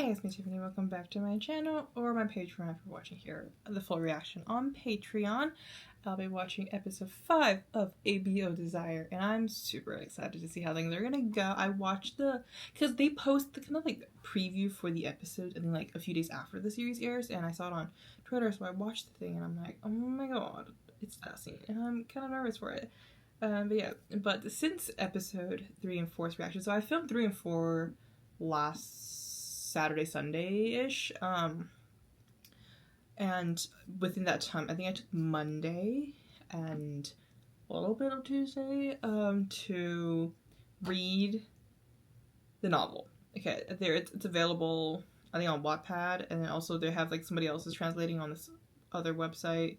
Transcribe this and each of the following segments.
Hey, it's me Tiffany, welcome back to my channel or my Patreon if you're watching here. The full reaction on Patreon. I'll be watching episode 5 of ABO Desire and I'm super excited to see how things are gonna go. I watched because they post the kind of like preview for the episode and then like a few days after the series airs, and I saw it on Twitter, so I watched the thing and I'm like, oh my god, it's that scene and I'm kind of nervous for it. But since episode 3 and 4's reaction, so I filmed 3 and 4 last Saturday, Sunday-ish, and within that time, I think I took Monday and a little bit of Tuesday, to read the novel. Okay, it's available, I think, on Wattpad, and then also they have, like, somebody else is translating on this other website.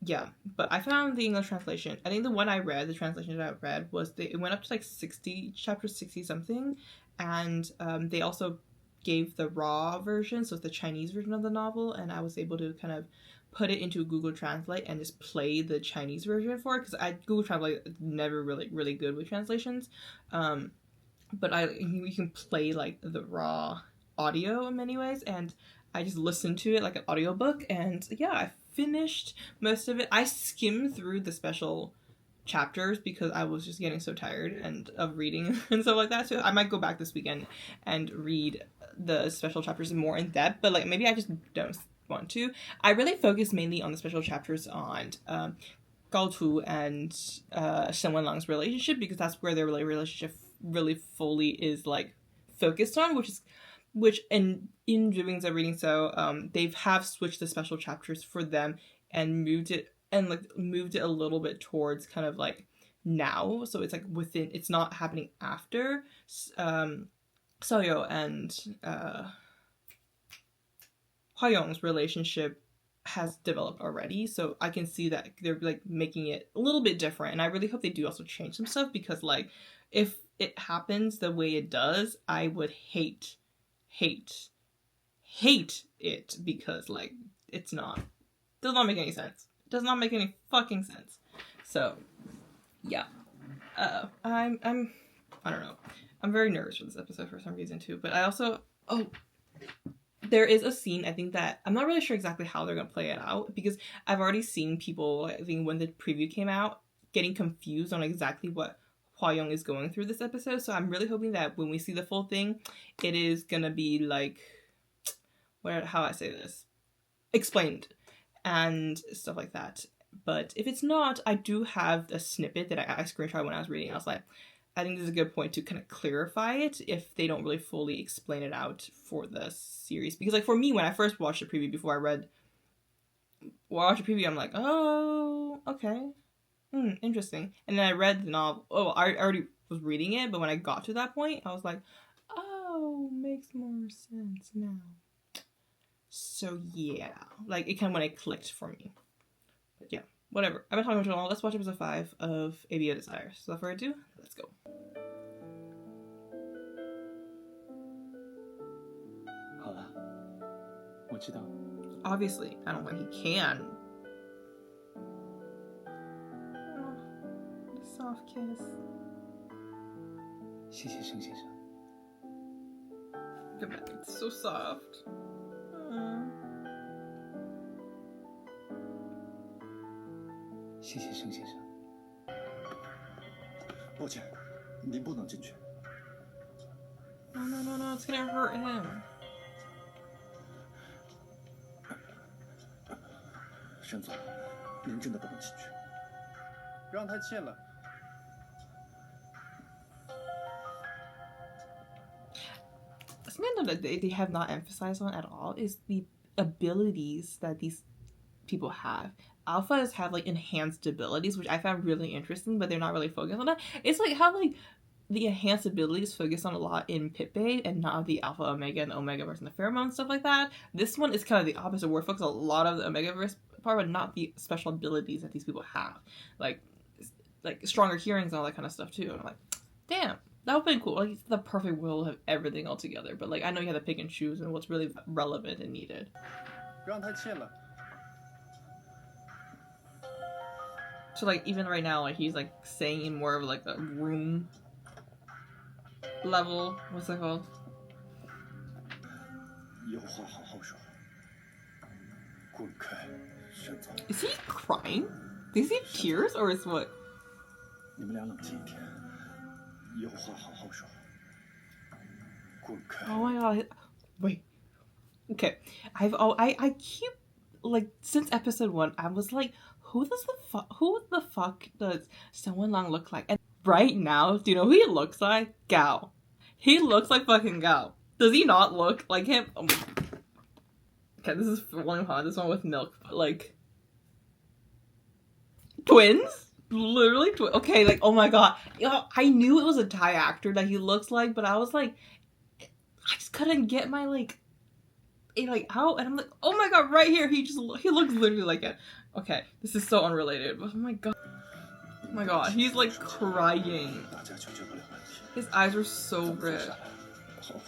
Yeah, but I found the English translation. I think the one I read, the translation that I read, it went up to like 60, chapter 60 something, and they also gave the raw version, so it's the Chinese version of the novel, and I was able to kind of put it into Google Translate and just play the Chinese version for it, because Google Translate is never really good with translations, but you can play like the raw audio in many ways, and I just listened to it like an audiobook, and yeah, I finished most of it. I skimmed through the special chapters because I was just getting so tired and of reading and stuff like that, so I might go back this weekend and read the special chapters more in depth, but like maybe I just don't want to. I really focus mainly on the special chapters on Gao Tu and Shen Wen Lang's relationship, because that's where their relationship really fully is like focused on, which in doing the reading, so they have switched the special chapters for them and moved it a little bit towards kind of like now, so it's like within, it's not happening after Shou You and Hua Yong's relationship has developed already, so I can see that they're like making it a little bit different, and I really hope they do also change some stuff, because like if it happens the way it does, I would hate it, because like does not make any sense. It does not make any fucking sense. So yeah, I don't know. I'm very nervous for this episode for some reason too, but I also, there is a scene, I think, that I'm not really sure exactly how they're gonna play it out, because I've already seen people, I think when the preview came out, getting confused on exactly what Hua Yong is going through this episode, so I'm really hoping that when we see the full thing, it is gonna be like, how I say this, explained and stuff like that. But if it's not, I do have a snippet that I screenshot when I was reading. I was like, I think this is a good point to kind of clarify it if they don't really fully explain it out for the series. Because like for me, when I first watched the preview, before I watched the preview, I'm like, oh, okay, interesting. And then I read the novel. Oh, I already was reading it, but when I got to that point, I was like, oh, makes more sense now. So yeah, like it kind of when it clicked for me. But yeah, whatever. I've been talking too long. Let's watch episode 5 of ABO Desire. So without further ado, let's go. Obviously, I don't think he can. Oh, the soft kiss. 谢谢盛先生。 Look at that, it's so soft. 谢谢盛先生。抱歉，您不能进去。 No, it's gonna hurt him. 沈总，您真的不能进去。让他进来。 Something that they have not emphasized on at all is the abilities that these people have. Alphas have like enhanced abilities, which I found really interesting, but they're not really focused on that. It's like how like the enhanced abilities focus on a lot in Pit-Bay and not the Alpha, Omega, and Omega verse and the pheromone stuff like that. This one is kind of the opposite, where it focuses a lot of the Omega verse part, but not the special abilities that these people have, like stronger hearings and all that kind of stuff too. And I'm like, damn. That would be cool. Like, it's the perfect world of everything all together. But, like, I know you have to pick and choose and what's really relevant and needed. So, like, even right now, like, he's, like, saying in more of, like, a room level. What's that called? 话好好说。滚开，玄宗。Is he crying? Does he have tears or is what? 你们俩冷静一点，有话好好说。滚开。Oh my god. Wait. Okay. I keep, like, since episode 1, I was like, who the fuck does Shen Wen Lang look like? And right now, do you know who he looks like? Gao. He looks like fucking Gao. Does he not look like him? Oh my... Okay, this is this one with milk, but like... Twins? Literally twins. Okay, like, oh my god. You know, I knew it was a Thai actor that he looks like, but I was like... I just couldn't get my, like... out, and I'm like, oh my god, right here, he looks literally like it. Okay, this is so unrelated, but oh my god. Oh my god, he's like crying. His eyes are so red. Oh.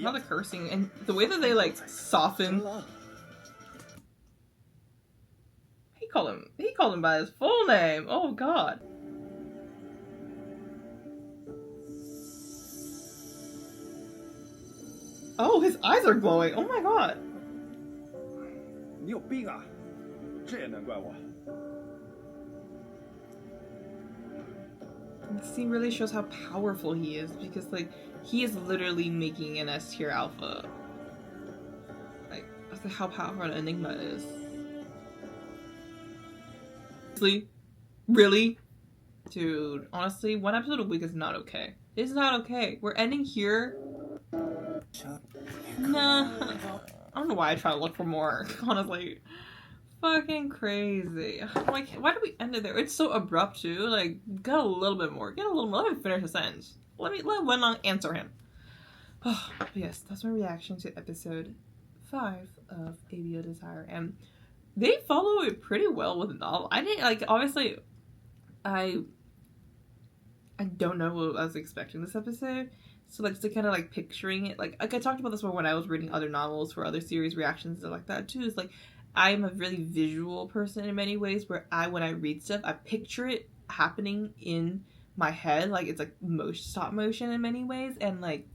Not the cursing, and the way that they like soften. He called him by his full name. Oh god. Oh, his eyes are glowing. Oh my god. 你有病啊！这也能怪我。 This scene really shows how powerful he is, because like he is literally making an S tier alpha. Like that's how powerful an enigma is. Really? Dude, honestly, one episode a week is not okay. It's not okay. We're ending here. Nah. I don't know why I try to look for more, honestly. Fucking crazy. Like, why did we end it there? It's so abrupt too. Like, get a little bit more. Get a little more. Let me finish the sentence. Let Wen Lang answer him. Oh, yes, that's my reaction to episode 5 of ABO Desire. And they follow it pretty well with the novel. I didn't, like, obviously, I don't know what I was expecting this episode. So, like, to kind of, like, picturing it, like I talked about this one when I was reading other novels for other series reactions and stuff like that, too. It's, like, I'm a really visual person in many ways, where when I read stuff, I picture it happening in my head. Like, it's, like, stop motion in many ways. And, like,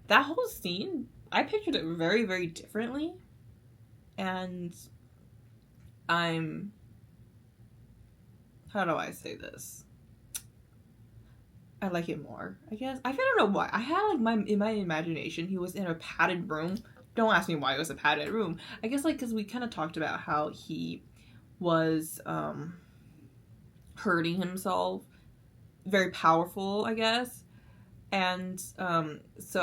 that whole scene, I pictured it very, very differently. And how do I say this? I like it more, I guess. I don't know why. I had, like, in my imagination, he was in a padded room. Don't ask me why it was a padded room. I guess, like, because we kind of talked about how he was hurting himself. Very powerful, I guess. And so,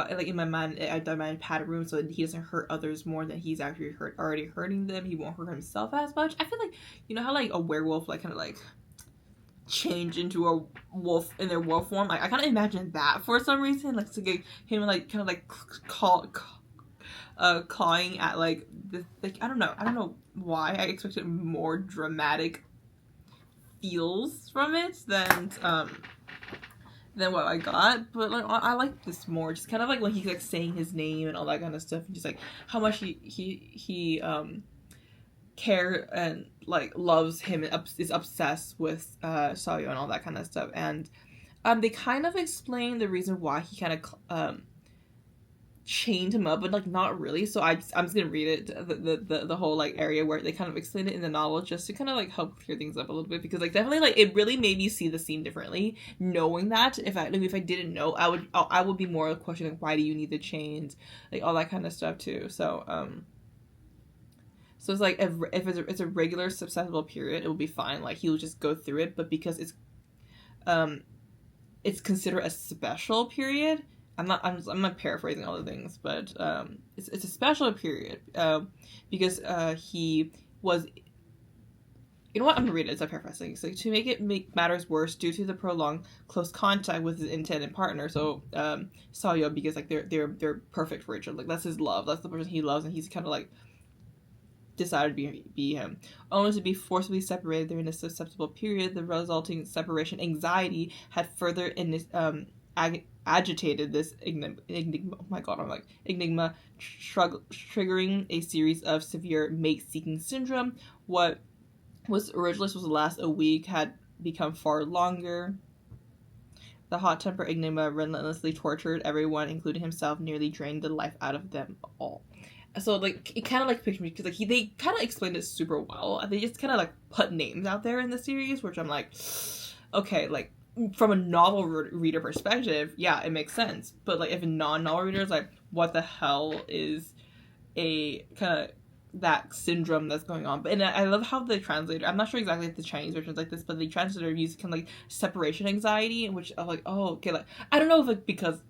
like, in my mind, I imagined padded room so that he doesn't hurt others more than he's actually already hurting them. He won't hurt himself as much. I feel like, you know how, like, a werewolf, like, kind of, like, change into a wolf in their wolf form? Like, I kind of imagine that for some reason. Like, to get him, like, kind of, like, clawing at, like, the, like, I don't know why I expected more dramatic feels from it than what I got, but, like, I like this more, just kind of, like, when he's, like, saying his name and all that kind of stuff, and just, like, how much he care and, like, loves him and is obsessed with Shou You and all that kind of stuff. And they kind of explain the reason why he kind of chained him up, but, like, not really. So I'm just gonna read it, the whole, like, area where they kind of explain it in the novel, just to kind of, like, help clear things up a little bit, because, like, definitely, like, it really made me see the scene differently, knowing that. If I didn't know, I would be more questioning, why do you need the chains, like, all that kind of stuff too. So so it's like, if it's a regular susceptible period, it will be fine. Like, he'll just go through it. But because it's considered a special period. I'm not paraphrasing all the things, but it's a special period because he was. You know what? I'm gonna read it. It's a paraphrasing. So, to make matters worse, due to the prolonged close contact with his intended partner, so Shou You, because, like, they're perfect for each other. Like, that's his love. That's the person he loves, and he's kind of, like, decided to be him. Only to be forcibly separated during a susceptible period, the resulting separation anxiety had further agitated this enigma. Oh my god, I'm like, enigma, triggering a series of severe mate-seeking syndrome. What was originally supposed to last a week had become far longer. The hot-tempered enigma relentlessly tortured everyone, including himself, nearly drained the life out of them all. So, like, it kind of, like, pictured me, because, like, they kind of explained it super well. They just kind of, like, put names out there in the series, which I'm like, okay, like, from a novel reader perspective, yeah, it makes sense. But, like, if a non-novel reader is like, what the hell is a kind of that syndrome that's going on? But and I love how the translator, I'm not sure exactly if the Chinese version is like this, but the translator used kind of like separation anxiety, in which I'm like, oh, okay, like, I don't know if, like, because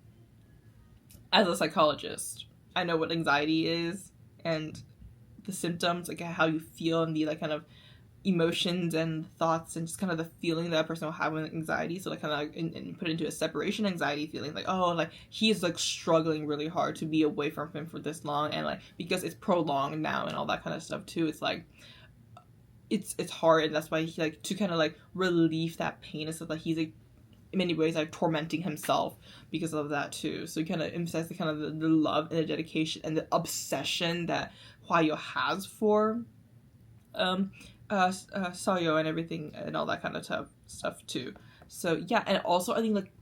as a psychologist, I know what anxiety is and the symptoms, like how you feel and the, like, kind of emotions and thoughts and just kind of the feeling that a person will have with anxiety. So, like, kind of like and put it into a separation anxiety feeling, like, oh, like, he's, like, struggling really hard to be away from him for this long, and, like, because it's prolonged now and all that kind of stuff too, it's like it's hard, and that's why he, like, to kind of, like, relieve that pain and stuff, like, he's, like, in many ways, like, tormenting himself because of that too. So he kind of emphasizes the kind of the love and the dedication and the obsession that Hua Yong has for Shou You and everything and all that kind of stuff too. So yeah, and also I think, like,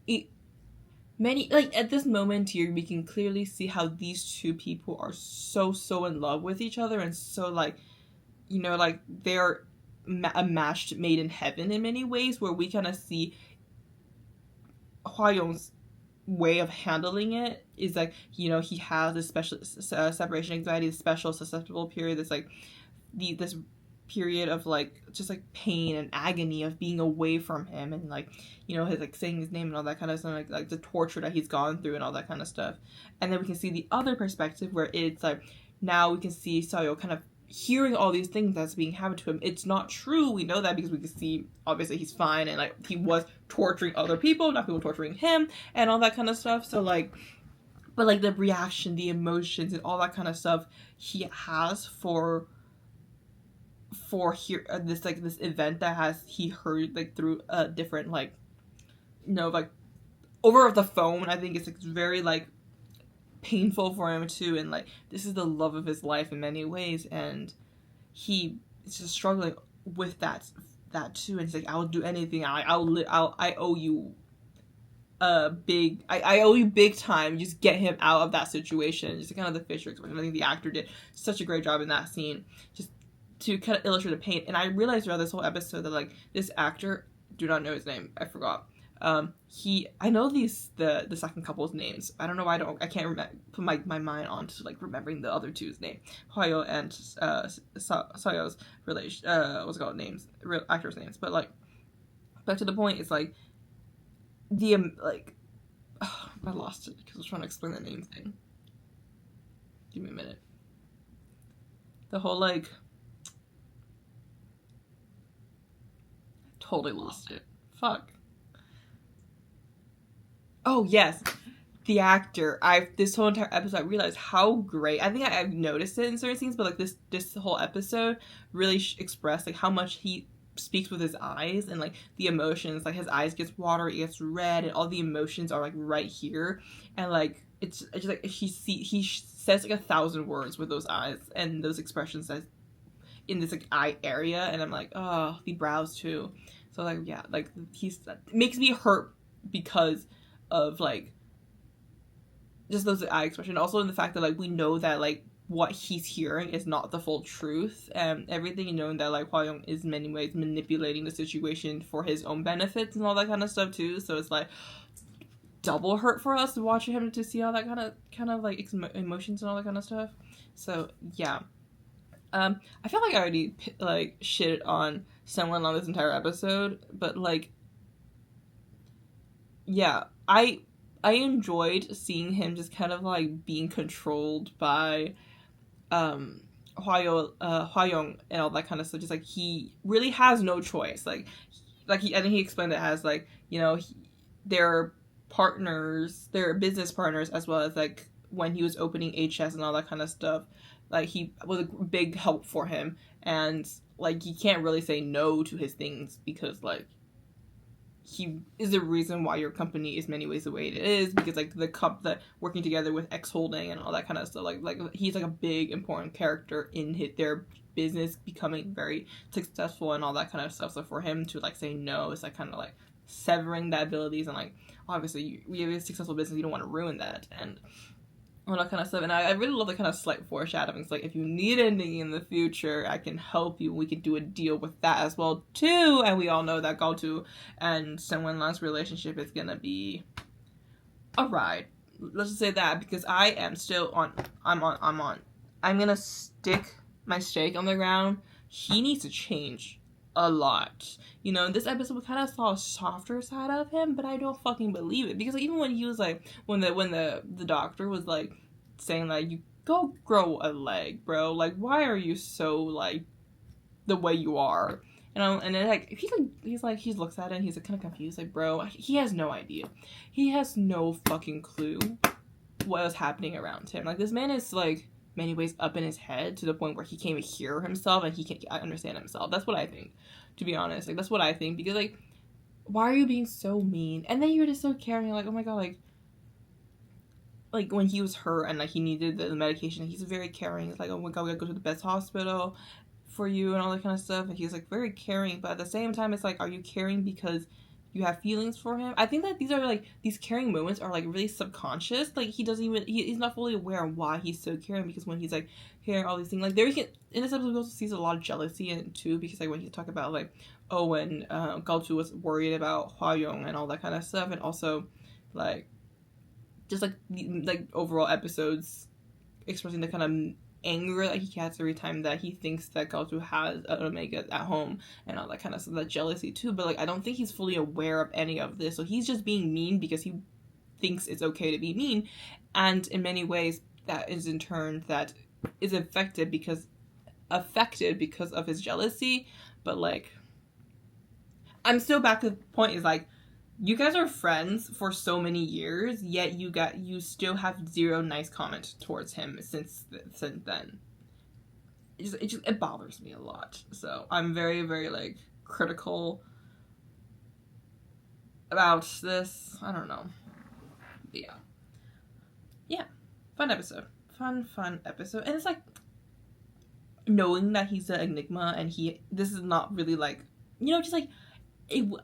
many, like, at this moment here we can clearly see how these two people are so in love with each other, and so, like, you know, like, they're a match made in heaven in many ways, where we kind of see Hua Yong's way of handling it is, like, you know, he has this special separation anxiety, this special susceptible period, this, like, this period of, like, just, like, pain and agony of being away from him, and, like, you know, his, like, saying his name and all that kind of stuff, like the torture that he's gone through and all that kind of stuff. And then we can see the other perspective, where it's like, now we can see Shou You kind of hearing all these things that's being happened to him. It's not true, we know that, because we can see obviously he's fine, and, like, he was torturing other people, not people torturing him and all that kind of stuff. So, like, but, like, the reaction, the emotions and all that kind of stuff he has for here, this, like, this event that he heard, like, through different, like, you know, like, over the phone, I think it's, like, very, like, painful for him too, and, like, this is the love of his life in many ways, and he is just struggling with that too, and he's like, I'll do anything, I owe you I owe you big time, just get him out of that situation. Just kind of the Fisher expression. I think the actor did such a great job in that scene, just to kind of illustrate the pain. And I realized throughout this whole episode that, like, this actor, do not know his name, I forgot. I know the second couple's names. I don't know why I can't put my mind on to, like, remembering the other two's name, Hua Yong and Shou Yu's relation, what's it called, names, real actors' names. But, like, back to the point, it's like the like, oh, I lost it because I was trying to explain the name thing. Give me a minute. The whole, like, totally lost it. Fuck. Oh, yes. The actor. This whole entire episode, I realized how great. I think I've noticed it in certain scenes, but, like, this whole episode really expressed, like, how much he speaks with his eyes and, like, the emotions. Like, his eyes gets watery, it gets red, and all the emotions are, like, right here. And, like, it's just like he says, like, 1,000 words with those eyes and those expressions that in this, like, eye area. And I'm like, oh, the brows too. So, like, yeah, like, it makes me hurt because of, like, just those eye expression. Also in the fact that, like, we know that, like, what he's hearing is not the full truth, and everything, and knowing that, like, Hua Yong is in many ways manipulating the situation for his own benefits and all that kind of stuff too. So it's, like, double hurt for us to watch him, to see all that kind of like emotions and all that kind of stuff. So yeah, I feel like I already, like, shit on Shen Wen Lang this entire episode, but, like, yeah, I enjoyed seeing him just kind of, like, being controlled by Hua Yong and all that kind of stuff. Just, like, he really has no choice. Like I think he explained it as, like, you know, they're partners, they're business partners, as well as, like, when he was opening HS and all that kind of stuff, like, he was a big help for him, and, like, he can't really say no to his things, because, like, he is the reason why your company is many ways the way it is, because, like, the working together with X Holding and all that kind of stuff, like he's, like, a big important character in their business becoming very successful and all that kind of stuff. So for him to, like, say no, it's, like, kind of, like, severing the abilities, and like obviously we have a successful business, you don't want to ruin that, and all that kind of stuff. And I really love the kind of slight foreshadowing. It's like, if you need anything in the future, I can help you. We could do a deal with that as well too. And we all know that Galtu and Shen Wen Lang's relationship is gonna be a ride. Let's just say that, because I am still on. I'm gonna stick my stake on the ground. He needs to change a lot. You know, in this episode we kind of saw a softer side of him, but I don't fucking believe it, because like, even when he was like, when the doctor was like saying like, you go grow a leg, bro, like why are you so like the way you are, you know? And then like he looks at it and he's like kind of confused, like, bro, he has no idea, he has no fucking clue what was happening around him. Like, this man is like many ways up in his head to the point where he can't even hear himself and he can't understand himself. That's what I think, to be honest. Like, that's what I think, because like, why are you being so mean? And then you're just so caring. You're like, oh my god, like when he was hurt and like he needed the medication, he's very caring. It's like, oh my god, we gotta go to the best hospital for you and all that kind of stuff. And he's like very caring, but at the same time, it's like, are you caring because you have feelings for him? I think that these caring moments are like really subconscious. Like, he doesn't even, he's not fully aware of why he's so caring, because when he's like hearing all these things, like there, in this episode we also see a lot of jealousy in it too, because like when he talk about like, oh, when Galtu was worried about Hua Yong and all that kind of stuff, and also like just like overall episodes expressing the kind of anger that he has every time that he thinks that Galtu has an Omega at home and all that kind of stuff, that jealousy too. But like, I don't think he's fully aware of any of this, so he's just being mean because he thinks it's okay to be mean, and in many ways that is in turn that is affected because of his jealousy. But like, I'm still back to the point, is like, you guys are friends for so many years, yet you still have zero nice comments towards him since then. It bothers me a lot. So I'm very, very like critical about this. I don't know. But yeah, fun episode, fun episode, and it's like knowing that he's an enigma, and this is not really like, you know, just like.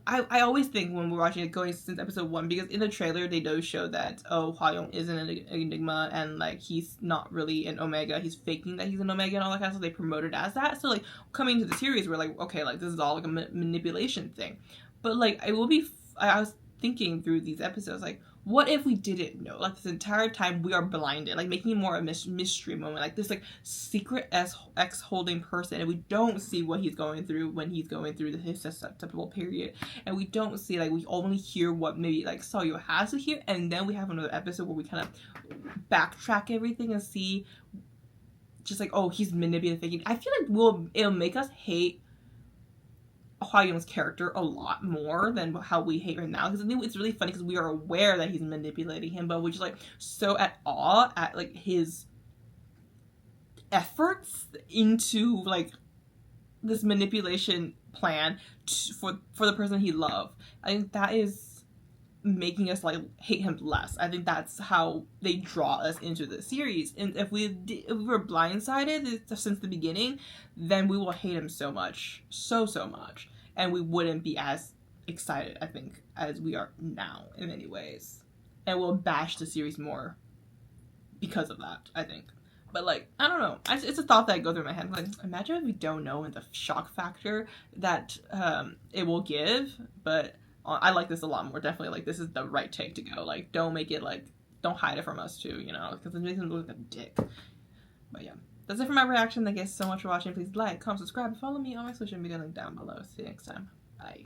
I always think when we're watching it, going since episode 1, because in the trailer they do show that, oh, Hua Yong is an enigma, and like he's not really an Omega, he's faking that he's an Omega and all that kind of stuff. They promote it as that. So like, coming to the series, we're like, okay, like this is all like a manipulation thing. But like, I was thinking through these episodes, like, what if we didn't know? Like, this entire time we are blinded, like making it more a mystery moment, like this like secret ex holding person, and we don't see what he's going through when he's going through his susceptible period, and we don't see, like, we only hear what maybe like Shou You has to hear, and then we have another episode where we kind of backtrack everything and see just like, oh, he's manipulating. I feel like it'll make us hate Hua Yong's character a lot more than how we hate her now, because I think it's really funny because we are aware that he's manipulating him, but we're just like so at awe at like his efforts into like this manipulation plan for the person he loved. I think that is making us like hate him less. I think that's how they draw us into the series, and if we were blindsided since the beginning, then we will hate him so much, so much, and we wouldn't be as excited, I think, as we are now in many ways, and we'll bash the series more because of that, I think. But like, I don't know, it's a thought that goes through my head, like, imagine if we don't know, and the shock factor that it will give. But I like this a lot more, definitely. Like, this is the right take to go. Like, don't make it like, don't hide it from us too, you know, because it makes him look like a dick. But yeah, that's it for my reaction. Thank you guys so much for watching. Please like, comment, subscribe, and follow me on my social media link down below. See you next time. Bye.